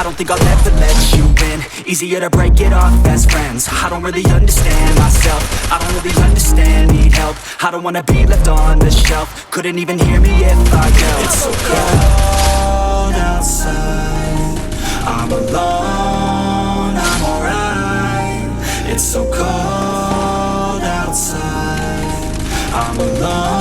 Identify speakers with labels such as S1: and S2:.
S1: I don't think I'll ever let you in. Easier to break it off best friends. I don't really understand myself. I don't really understand, need help. I don't wanna be left on the shelf. Couldn't even hear me if I yelled. It's so cold outside, I'm alone, I'm alright. It's so cold outside, I'm alone.